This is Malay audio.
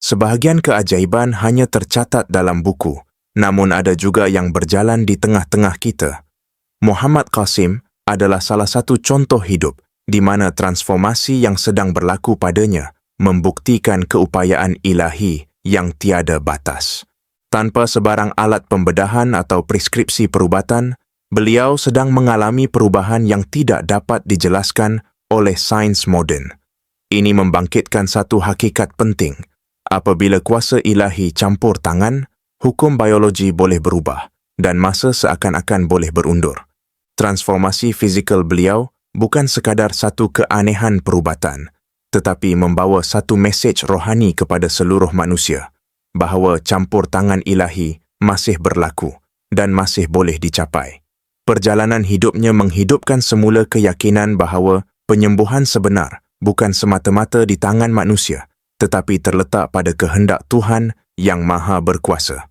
Sebahagian keajaiban hanya tercatat dalam buku, namun ada juga yang berjalan di tengah-tengah kita. Muhammad Qasim adalah salah satu contoh hidup di mana transformasi yang sedang berlaku padanya membuktikan keupayaan ilahi yang tiada batas. Tanpa sebarang alat pembedahan atau preskripsi perubatan, beliau sedang mengalami perubahan yang tidak dapat dijelaskan oleh sains moden. Ini membangkitkan satu hakikat penting. Apabila kuasa ilahi campur tangan, hukum biologi boleh berubah dan masa seakan-akan boleh berundur. Transformasi fizikal beliau bukan sekadar satu keanehan perubatan, tetapi membawa satu mesej rohani kepada seluruh manusia bahawa campur tangan ilahi masih berlaku dan masih boleh dicapai. Perjalanan hidupnya menghidupkan semula keyakinan bahawa penyembuhan sebenar bukan semata-mata di tangan manusia, tetapi terletak pada kehendak Tuhan yang Maha Berkuasa.